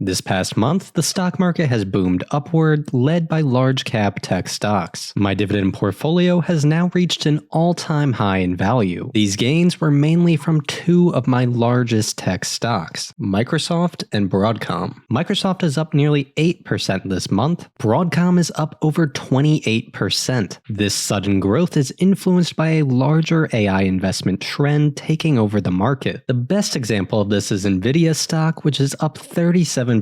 This past month, the stock market has boomed upward, led by large cap tech stocks. My dividend portfolio has now reached an all-time high in value. These gains were mainly from two of my largest tech stocks, Microsoft and Broadcom. Microsoft is up nearly 8% this month. Broadcom is up over 28%. This sudden growth is influenced by a larger AI investment trend taking over the market. The best example of this is Nvidia stock, which is up 37%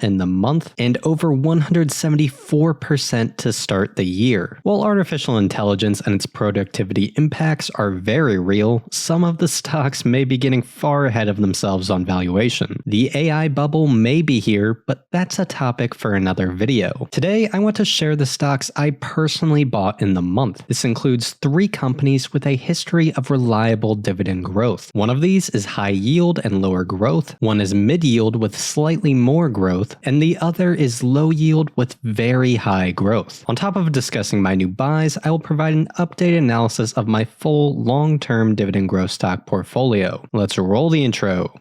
in the month and over 174% to start the year. While artificial intelligence and its productivity impacts are very real, some of the stocks may be getting far ahead of themselves on valuation. The AI bubble may be here, but that's a topic for another video. Today, I want to share the stocks I personally bought in the month. This includes 3 companies with a history of reliable dividend growth. One of these is high yield and lower growth, one is mid yield with slightly more growth, and the other is low yield with very high growth. On top of discussing my new buys, I will provide an updated analysis of my full long-term dividend growth stock portfolio. Let's roll the intro.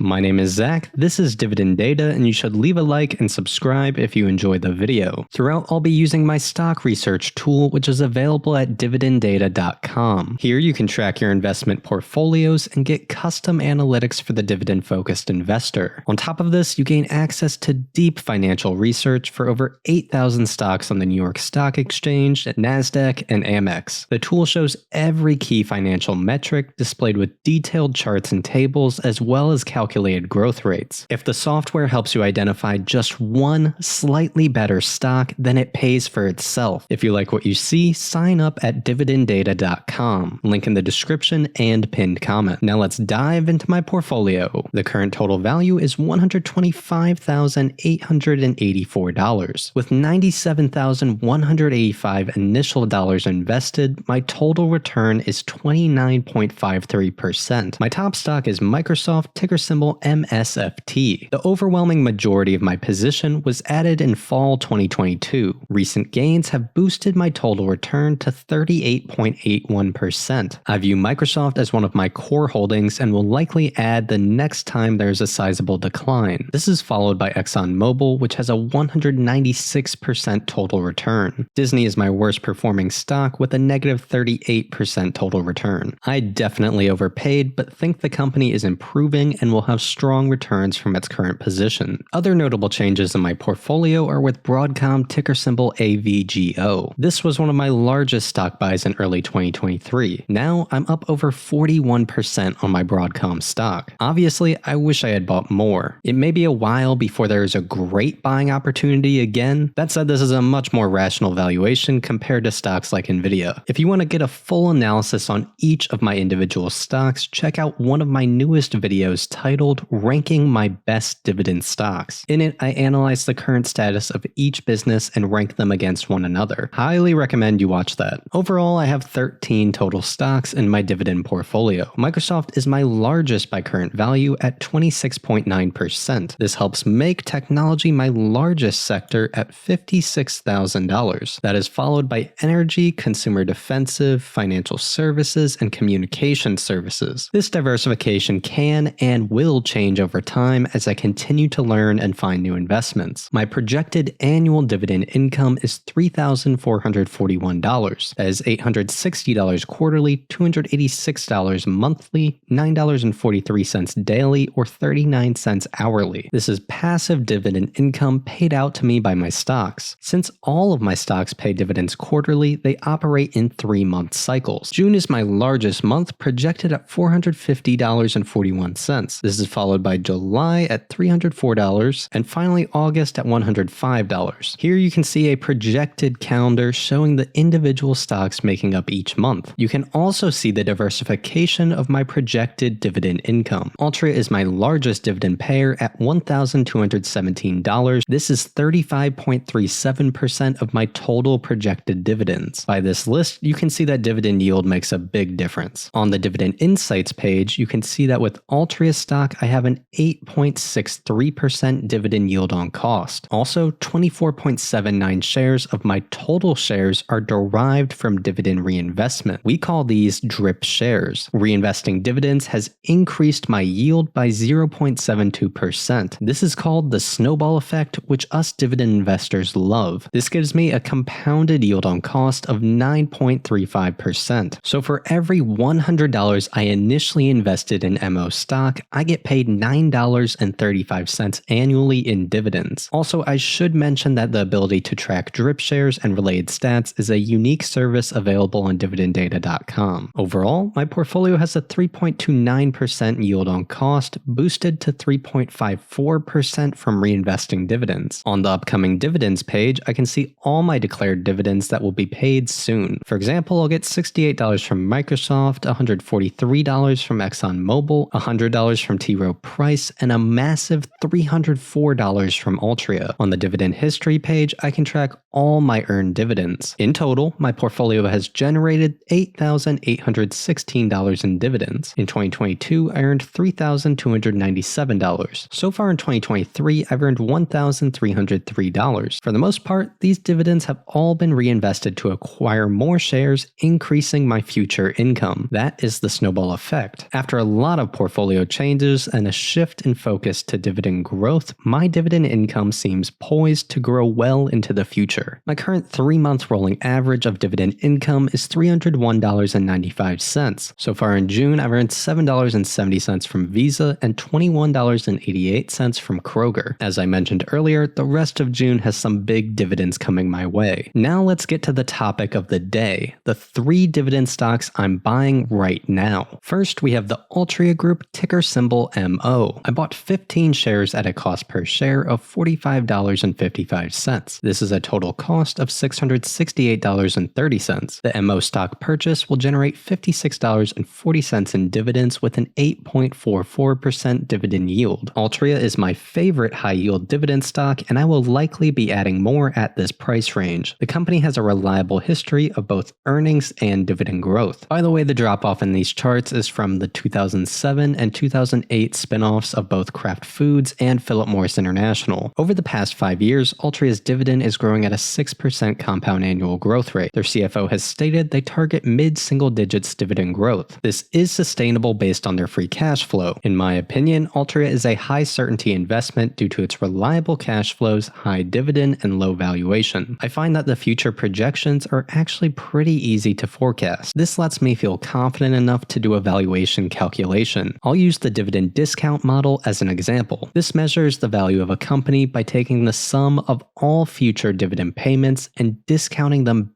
My name is Zach, this is Dividend Data, and you should leave a like and subscribe if you enjoyed the video. Throughout, I'll be using my stock research tool, which is available at dividenddata.com. Here you can track your investment portfolios and get custom analytics for the dividend-focused investor. On top of this, you gain access to deep financial research for over 8,000 stocks on the New York Stock Exchange, NASDAQ, and Amex. The tool shows every key financial metric displayed with detailed charts and tables, as well as calculated growth rates. If the software helps you identify just one slightly better stock, then it pays for itself. If you like what you see, sign up at dividenddata.com. Link in the description and pinned comment. Now let's dive into my portfolio. The current total value is $125,884. With $97,185 initial dollars invested, my total return is 29.53%. My top stock is Microsoft, ticker symbol MSFT. The overwhelming majority of my position was added in fall 2022. Recent gains have boosted my total return to 38.81%. I view Microsoft as one of my core holdings and will likely add the next time there's a sizable decline. This is followed by ExxonMobil, which has a 196% total return. Disney is my worst performing stock with a negative 38% total return. I definitely overpaid, but think the company is improving and will have strong returns from its current position. Other notable changes in my portfolio are with Broadcom, ticker symbol AVGO. This was one of my largest stock buys in early 2023. Now I'm up over 41% on my Broadcom stock. Obviously, I wish I had bought more. It may be a while before there is a great buying opportunity again. That said, this is a much more rational valuation compared to stocks like Nvidia. If you want to get a full analysis on each of my individual stocks, check out one of my newest videos titled Ranking My Best Dividend Stocks. In it, I analyze the current status of each business and rank them against one another. Highly recommend you watch that. Overall, I have 13 total stocks in my dividend portfolio. Microsoft is my largest by current value at 26.9%. This helps make technology my largest sector at $56,000. That is followed by energy, consumer defensive, financial services, and communication services. This diversification can and will change over time as I continue to learn and find new investments. My projected annual dividend income is $3,441. That is $860 quarterly, $286 monthly, $9.43 daily, or 39 cents hourly. This is passive dividend income paid out to me by my stocks. Since all of my stocks pay dividends quarterly, they operate in 3-month cycles. June is my largest month, projected at $450.41. This is followed by July at $304, and finally August at $105. Here you can see a projected calendar showing the individual stocks making up each month. You can also see the diversification of my projected dividend income. Altria is my largest dividend payer at $1,217. This is 35.37% of my total projected dividends. By this list, you can see that dividend yield makes a big difference. On the Dividend Insights page, you can see that with Altria stock, I have an 8.63% dividend yield on cost. Also, 24.79 shares of my total shares are derived from dividend reinvestment. We call these DRIP shares. Reinvesting dividends has increased my yield by 0.72%. This is called the snowball effect, which us dividend investors love. This gives me a compounded yield on cost of 9.35%. So for every $100 I initially invested in MO stock, I get paid $9.35 annually in dividends. Also, I should mention that the ability to track DRIP shares and related stats is a unique service available on dividenddata.com. Overall, my portfolio has a 3.29% yield on cost, boosted to 3.54% from reinvesting dividends. On the upcoming dividends page, I can see all my declared dividends that will be paid soon. For example, I'll get $68 from Microsoft, $143 from ExxonMobil, $100 from T. Rowe Price, and a massive $304 from Altria. On the dividend history page, I can track all my earned dividends. In total, my portfolio has generated $8,816 in dividends. In 2022, I earned $3,297. So far in 2023, I've earned $1,303. For the most part, these dividends have all been reinvested to acquire more shares, increasing my future income. That is the snowball effect. After a lot of portfolio changes and a shift in focus to dividend growth, my dividend income seems poised to grow well into the future. My current 3-month rolling average of dividend income is $301.95. So far in June, I've earned $7.70 from Visa and $21.88 from Kroger. As I mentioned earlier, the rest of June has some big dividends coming my way. Now let's get to the topic of the day, the 3 dividend stocks I'm buying right now. First, we have the Altria Group, ticker symbol MO. I bought 15 shares at a cost per share of $45.55. This is a total cost of $668.30. The MO stock purchase will generate $56.40 in dividends with an 8.44% dividend yield. Altria is my favorite high-yield dividend stock, and I will likely be adding more at this price range. The company has a reliable history of both earnings and dividend growth. By the way, the drop-off in these charts is from the 2007 and 2008 spin-offs of both Kraft Foods and Philip Morris International. Over the past 5 years, Altria's dividend is growing at a 6% compound annual growth rate. Their CFO has stated they target mid-single digits dividend growth. This is sustainable based on their free cash flow. In my opinion, Altria is a high certainty investment due to its reliable cash flows, high dividend, and low valuation. I find that the future projections are actually pretty easy to forecast. This lets me feel confident enough to do a valuation calculation. I'll use the dividend discount model as an example. This measures the value of a company by taking the sum of all future dividend payments and discounting them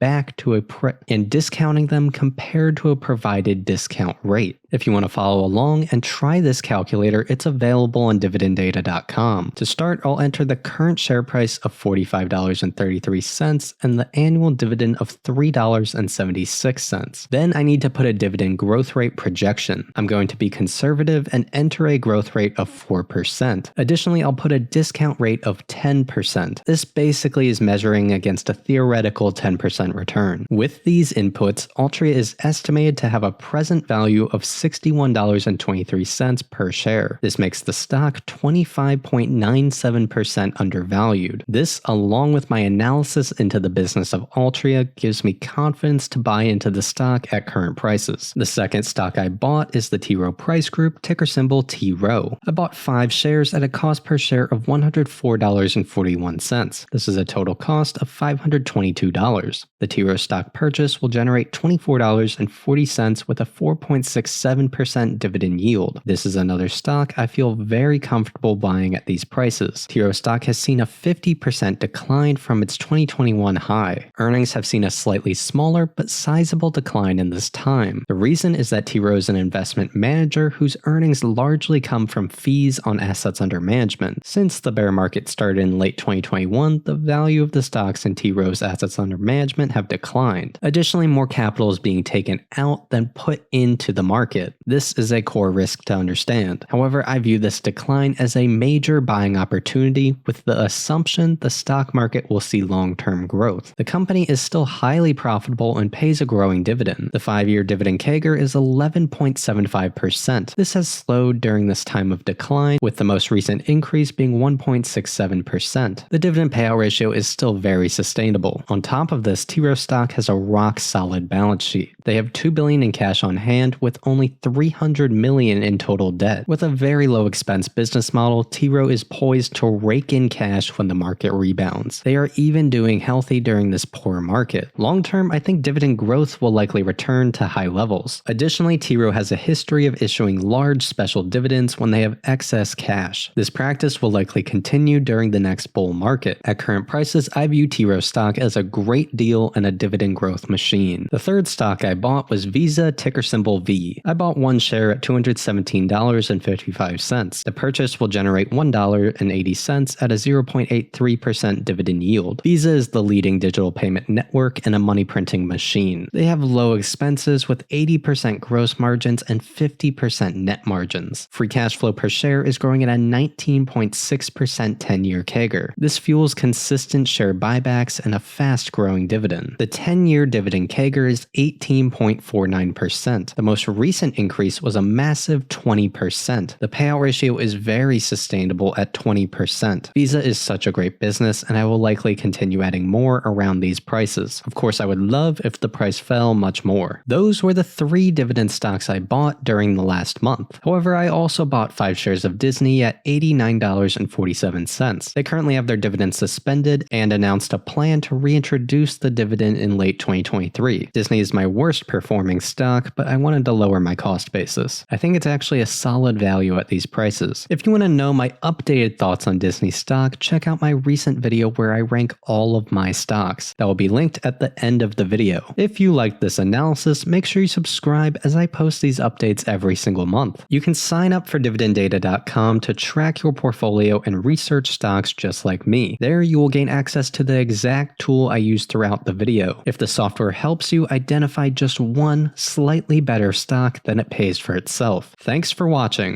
compared to a provided discount rate. If you want to follow along and try this calculator, it's available on dividenddata.com. To start, I'll enter the current share price of $45.33 and the annual dividend of $3.76. Then I need to put a dividend growth rate projection. I'm going to be conservative and enter a growth rate of 4%. Additionally, I'll put a discount rate of 10%. This basically is measuring against a theoretical 10% return. With these inputs, Altria is estimated to have a present value of $61.23 per share. This makes the stock 25.97% undervalued. This, along with my analysis into the business of Altria, gives me confidence to buy into the stock at current prices. The second stock I bought is the T. Rowe Price Group, ticker symbol T. Rowe. I bought 5 shares at a cost per share of $104.41. This is a total cost of $522. The T. Rowe stock purchase will generate $24.40 with a 4.67 7% dividend yield. This is another stock I feel very comfortable buying at these prices. T. Rowe stock has seen a 50% decline from its 2021 high. Earnings have seen a slightly smaller but sizable decline in this time. The reason is that T. Rowe is an investment manager whose earnings largely come from fees on assets under management. Since the bear market started in late 2021, the value of the stocks in T. Rowe's assets under management have declined. Additionally, more capital is being taken out than put into the market. This is a core risk to understand. However, I view this decline as a major buying opportunity with the assumption the stock market will see long-term growth. The company is still highly profitable and pays a growing dividend. The 5-year dividend CAGR is 11.75%. This has slowed during this time of decline, with the most recent increase being 1.67%. The dividend payout ratio is still very sustainable. On top of this, T. Rowe stock has a rock-solid balance sheet. They have $2 billion in cash on hand with only $300 million in total debt. With a very low expense business model, T. Rowe is poised to rake in cash when the market rebounds. They are even doing healthy during this poor market. Long term, I think dividend growth will likely return to high levels. Additionally, T. Rowe has a history of issuing large special dividends when they have excess cash. This practice will likely continue during the next bull market. At current prices, I view T. Rowe stock as a great deal and a dividend growth machine. The third stock I bought was Visa, ticker symbol V. I bought one share at $217.55. The purchase will generate $1.80 at a 0.83% dividend yield. Visa is the leading digital payment network and a money printing machine. They have low expenses with 80% gross margins and 50% net margins. Free cash flow per share is growing at a 19.6% 10-year CAGR. This fuels consistent share buybacks and a fast-growing dividend. The 10-year dividend CAGR is 18.49%. The most recent increase was a massive 20%. The payout ratio is very sustainable at 20%. Visa is such a great business, and I will likely continue adding more around these prices. Of course, I would love if the price fell much more. Those were the 3 dividend stocks I bought during the last month. However, I also bought 5 shares of Disney at $89.47. They currently have their dividend suspended and announced a plan to reintroduce the dividend in late 2023. Disney is my worst performing stock, but I wanted to lower my cost basis. I think it's actually a solid value at these prices. If you want to know my updated thoughts on Disney stock, check out my recent video where I rank all of my stocks. That will be linked at the end of the video. If you liked this analysis, make sure you subscribe as I post these updates every single month. You can sign up for dividenddata.com to track your portfolio and research stocks just like me. There you will gain access to the exact tool I use throughout the video. If the software helps you identify just one slightly better stock, then it pays for itself. Thanks for watching.